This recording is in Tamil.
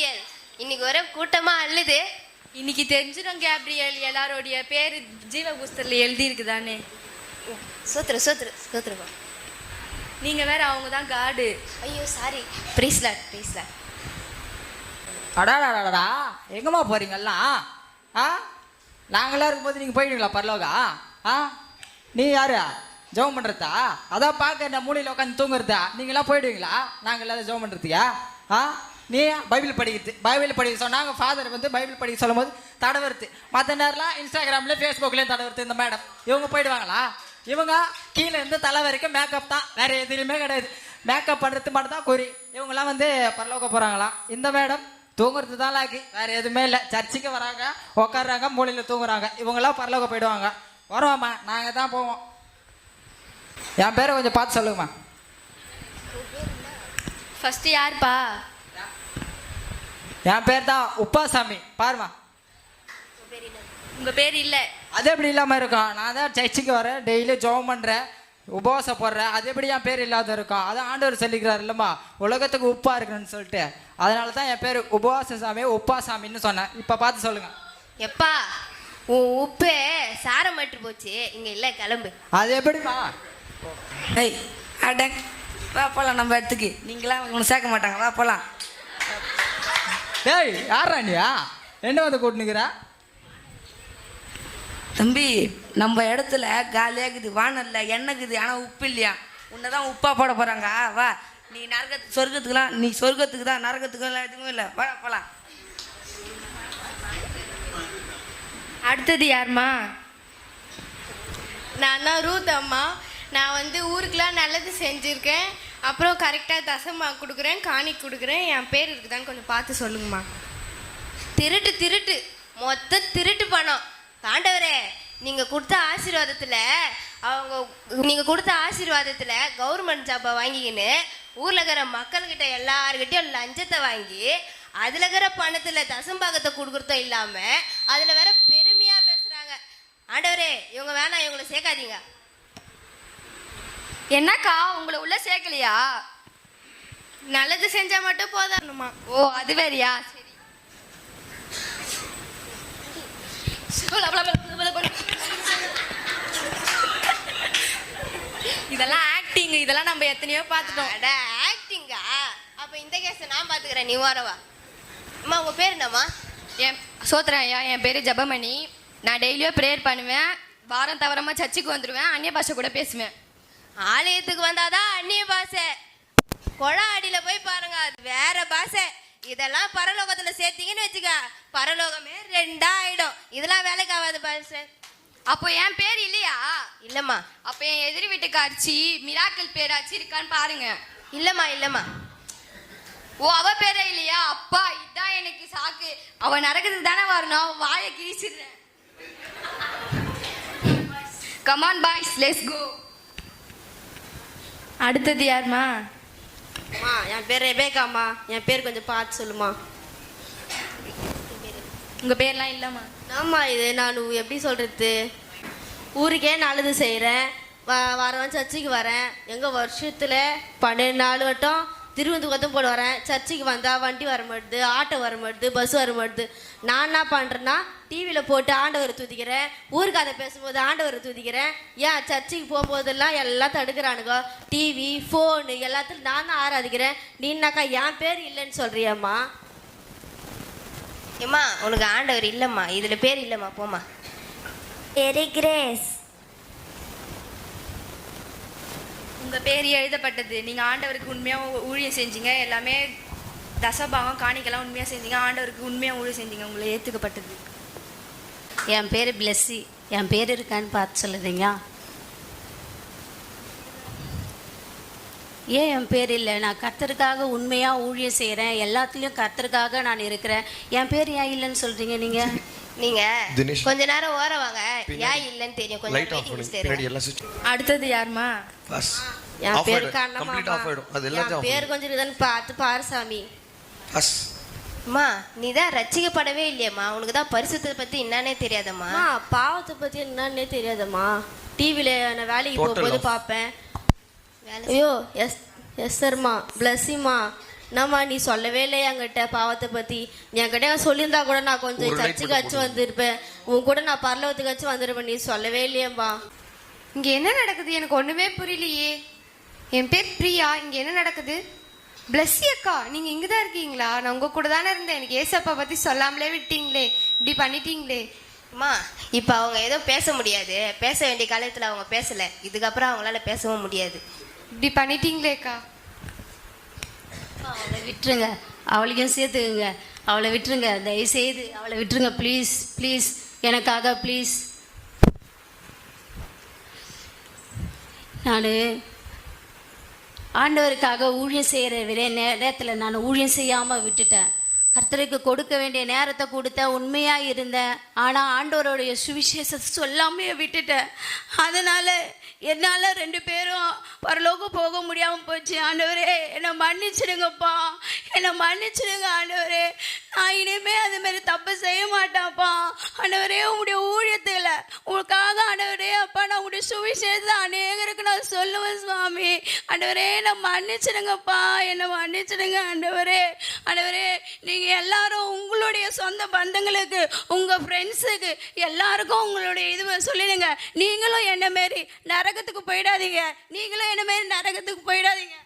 இன்னைக்கு ஒரே கூட்டமா அள்ளுது. இன்னைக்கு தெரிஞ்சிடும் கேப்ரியல் எல்லாரோடைய பேர் ஜீவ புஸ்தகத்துல எழுதி இருக்குதானே. சோத்துரு சோத்துரு சோத்துருவா. நீங்க வேற அவங்க தான் காடு. ஐயோ சாரி. ப்ரீஸ்லாட் ப்ரீஸ்லாட். அடாடாடாடா எங்கம்மா போறீங்கல்லாம்? நாங்களாம் இருக்கும்போது நீங்கள் போயிடுவீங்களா பரலோகா? நீ யாரு ஜெபம் பண்ணுறதா? அதான் பார்க்க இந்த மூலையில் உட்காந்து தூங்குறதா? நீங்களாம் போயிடுவீங்களா நாங்கள் எல்லாரும் ஜெபம் பண்ணுறதுக்கா? நீ பைபிள் படிக்க சொன்னாங்க. ஃபாதர் வந்து பைபிள் படிக்க சொல்லும் போது தடவருது. மற்ற நேரம்லாம் இன்ஸ்டாகிராமில் ஃபேஸ்புக்லேயும் தடவருது. இந்த மேடம் இவங்க போயிடுவாங்களா? இவங்க கீழே இருந்து தலை வரைக்கும் மேக்கப் தான், வேற எதுலையுமே கிடையாது. மேக்கப் பண்ணுறது மட்டும் தான் குறி. இவங்கெல்லாம் வந்து பரலோக போகிறாங்களாம். இந்த மேடம் தூங்குறது தான் லாக்கி, வேற எதுவுமே இல்லை. சர்ச்சுக்கு வராங்க, உட்காடுறாங்க, மூலையில் தூங்குறாங்க. இவங்கெல்லாம் பரலோக போயிடுவாங்க. வரோம்மா, நாங்கள் தான் போவோம். என் பேரை கொஞ்சம் பார்த்து சொல்லுங்கம்மா. ஃபர்ஸ்ட் யாருப்பா? என் பேர் தான் உப்பாசாமி. பாருமா. உங்க பேர் இல்லை. அது எப்படி இல்லாமல் இருக்கும்? நான் தான் சர்ச்சுக்கு வரேன், டெய்லி ஜெபம் பண்ணுறேன், உபவாசம் போடுறேன். அது எப்படி என் பேர் இல்லாத இருக்கும்? அதான் ஆண்டவர் சொல்லிக்கிறார் இல்லைம்மா, உலகத்துக்கு உப்பா இருக்கணும்னு சொல்லிட்டு. அதனால தான் என் பேர் உபவாச சாமி உப்பாசாமின்னு சொன்னேன். இப்போ பார்த்து சொல்லுங்க. எப்பா உன் உப்பு சாரம் மட்டு போச்சு, இங்கே இல்லை, கிளம்பு. அது எப்படிமா? ஏய் அடங், வா போகலாம் நம்ம இடத்துக்கு. நீங்களாம் ஒன்று சேர்க்க மாட்டாங்க, வா போகலாம். டேய் யாரா நீயா? என்ன வந்து கூட்டுனுக்குறா? தம்பி, நம்ம இடத்துல காலியாகுது, வானல்ல எண்ணெய்க்குது, ஆனால் உப்பு இல்லையா. உன்னை தான் உப்பா போட போகிறாங்க. வா, நீ சொர்க்கத்துக்குலாம், நீ சொர்க்கத்துக்கு தான், நரகத்துக்குலாம் எதுவும் இல்லை. வா போகலாம். அடுத்தது யாருமா? நான் தான் ரூத் அம்மா. நான் வந்து ஊருக்கெலாம் நல்லது செஞ்சுருக்கேன். அப்புறம் கரெக்டாக தசமா கொடுக்குறேன், காணி கொடுக்குறேன். என் பேர் இருக்குதான்னு கொஞ்சம் பார்த்து சொல்லுங்கம்மா. திருட்டு திருட்டு, மொத்த திருட்டு பணம். ஆண்டவரே, நீங்க கொடுத்த ஆசீர்வாதத்துல கவர்மெண்ட் ஜாப்பை வாங்கிக்கின்னு ஊர்ல இருக்கிற மக்கள்கிட்ட எல்லார்கிட்டையும் லஞ்சத்தை வாங்கி அதுல இருக்கிற பணத்துல தசம்பாகத்தை கொடுக்கறதும் இல்லாம அதுல வேற பெருமையா பேசுறாங்க. ஆண்டவரே, இவங்க வேணாம், இவங்களை சேர்க்காதீங்க. என்னக்கா உங்களை உள்ள சேர்க்கலையா? நல்லது செஞ்சால் மட்டும் போதாணுமா? ஓ அது வேறியா? இதெல்லாம் ஆக்டிங், இதெல்லாம் நம்ம எத்தனையோ பார்த்துட்டோம். அட ஆக்டிங்கா? அப்ப இந்த கேஸை நான் பாத்துக்கிறேன், நீ வரவா. அம்மா உங்க பேர் என்னம்மா? என் சோத்ரன் ஐயா, என் பேர் ஜபமணி. நான் டெய்லியும் ப்ரேயர் பண்ணுவேன், வாரம் தவறமா சர்ச்சுக்கு வந்துடுவேன், அந்நிய பாஷை கூட பேசுவேன். ஆலயத்துக்கு வந்தாதான் அந்நிய பாஷை. கொழா அடியில போய் பாருங்க, அது வேற பாஷை. இதெல்லாம் பரலோகத்துல சேர்த்தீங்கன்னு வச்சுக்க, பரலோகமே ரெண்டா ஆயிடும். இதெல்லாம் வேலைக்கு ஆகாது பாஷை. அப்போ என் பேர் இல்லையா? இல்லம்மா. அப்போ என் எதிரி வீட்டுக்காட்சி மிராக்கிள் பேராச்சு இருக்கான்னு பாருங்க. இல்லம்மா இல்லம்மா. ஓ அவ பேரே இல்லையா? அப்பா இதான் எனக்கு சாக்கு. அவ நரகத்துக்கு தானே வரணும், வாயை கிழிச்சிடுறேன். Come on boys, let's go. அடுத்தது யாருமா? அம்மா என் பேர் ரெபேக்காம்மா. என் பேர் கொஞ்சம் பார்த்து சொல்லுமா. உங்க பேர்லாம் இல்லம்மா. ஆமாம், இது நான் எப்படி சொல்கிறது, ஊருக்கே நல்லது செய்கிறேன். வாரம் சர்ச்சுக்கு வரேன். எங்கள் வருஷத்தில் 12 நாள் வட்டம் திருவனந்தபுரத்தும் போட வரேன். சர்ச்சுக்கு வந்தால் வண்டி வர மாட்டுது, ஆட்டோ வர மாட்டுது, பஸ் வர மாட்டுது. நான் என்ன பண்ணுறேன்னா டிவியில் போட்டு ஆண்டவரை தூதிக்கிறேன், ஊருக்காதை பேசும்போது ஆண்டவரை தூதிக்கிறேன். ஏன் சர்ச்சுக்கு போகும்போதெல்லாம் எல்லாம் தடுக்கிறானுங்க. டிவி ஃபோனு எல்லாத்துலையும் நான் தான் ஆராதிக்கிறேன். நீனாக்கா என் பேர் இல்லைன்னு சொல்கிறியம்மா. ஏம்மா உனக்கு ஆண்டவர் இல்லம்மா, இதுல பேர் இல்லம்மா, போமா. Very grace. உங்க பேர் எழுதப்பட்டது. நீங்க ஆண்டவருக்கு உண்மையா ஊழியம் செஞ்சீங்க, எல்லாமே தசபாகம் காணிக்கெல்லாம் உண்மையா செஞ்சீங்க, ஆண்டவருக்கு உண்மையா ஊழியம் செஞ்சீங்க, உங்களை ஏத்துக்கப்பட்டது. என் பேர் பிளஸ்ஸி. என் பேர் இருக்கான்னு பார்த்து சொல்லுறீங்க? ஏன் என் பேர் இல்லை? நான் கர்த்தருக்காக உண்மையாக ஊழியம் செய்கிறேன், எல்லாத்துலேயும் கர்த்தருக்காக நான் இருக்கிறேன். என் பேர் ஏன் இல்லைன்னு சொல்கிறீங்க நீங்கள்? நீங்க கொஞ்ச நேரம் ஓர வாங்க, ஏன் இல்லைன்னு தெரியும். கொஞ்சம் அடுத்தது யாருமா? என் பேர் கண்ணம்மா. என் பேர் கொஞ்சம் இதுன்னு பார்த்து பாரு சாமி. அம்மா நீ தான் ரட்சிக்கப்படவே இல்லையம்மா, உனக்கு தான் பரிசுத்தை பத்தி என்னன்னே தெரியாதம்மா. பாவத்தை பத்தி என்னன்னே தெரியாதம்மா. டிவியில நான் வேலைக்கு போகும்போது பார்ப்பேன். ஐயோ எஸ் எஸ்ஸர்மா, பிளஸ்ஸிம்மா, என்னம்மா நீ சொல்லவே இல்லை என்கிட்ட பாவத்தை பற்றி. நீ என்கிட்ட சொல்லியிருந்தா கூட நான் கொஞ்சம் சர்ச்சுக்காச்சும் வந்திருப்பேன், உன் கூட நான் பரலோகத்துக்காச்சும் வந்திருப்பேன். நீ சொல்லவே இல்லையேம்மா. இங்கே என்ன நடக்குது எனக்கு ஒன்றுமே புரியலையே. என் பேர் பிரியா. இங்கே என்ன நடக்குது? பிளஸ்ஸி அக்கா, நீங்கள் இங்கே தான் இருக்கீங்களா? நான் உங்கள் கூட தானே இருந்தேன். எனக்கு ஏசப்பா பற்றி சொல்லாமலே விட்டீங்களே, இப்படி பண்ணிட்டீங்களே. அம்மா இப்போ அவங்க ஏதோ பேச முடியாது, பேச வேண்டிய காலத்தில் அவங்க பேசலை, இதுக்கப்புறம் அவங்களால பேசவும் முடியாது. இப்படி பண்ணிட்டீங்களேக்கா. அவளை விட்டுருங்க, அவளையும் சேர்த்துக்குங்க. அவளை விட்டுருங்க, தயவுசெய்து அவளை விட்டுருங்க ப்ளீஸ் ப்ளீஸ், எனக்காக ப்ளீஸ். நான் ஆண்டவருக்காக ஊழியம் செய்கிற நேரத்தில் நான் ஊழியம் செய்யாமல் விட்டுட்டேன். கர்த்தருக்கு கொடுக்க வேண்டிய நேரத்தை கொடுத்தேன், உண்மையாக இருந்தேன். ஆனால் ஆண்டவருடைய சுவிசேஷத்தை சொல்லாமையே விட்டுட்டேன். அதனால் என்னால் 2 பேரும் பரலோகம் போக முடியாமல் போச்சு. ஆண்டவரே என்னை மன்னிச்சிடுங்கப்பா, என்னை மன்னிச்சிடுங்க ஆண்டவரே. நான் இனிமேல் அதுமாரி தப்பு செய்ய மாட்டேன்ப்பா. ஆண்டவரே உங்களுடைய ஊழியத்தில் உங்களுக்காக ஆண்டவரே அப்பா நான் உங்களுடைய சுவிசேஷத்தை அநேகருக்கு நான் சொல்லுவேன் சுவாமி. ஆண்டவரே நான் மன்னிச்சிடுங்கப்பா, என்னை மன்னிச்சிடுங்க ஆண்டவரே. ஆண்டவரே நீங்கள் எல்லாரும் உங்களுடைய சொந்த பந்தங்களுக்கு, உங்கள் ஃப்ரெண்ட்ஸுக்கு எல்லாருக்கும் உங்களுடைய இது சொல்லிடுங்க. நீங்களும் என்ன மாரி நரகத்துக்கு போயிடாதீங்க, நீங்களும் என்ன மாரி நரகத்துக்கு போயிடாதீங்க.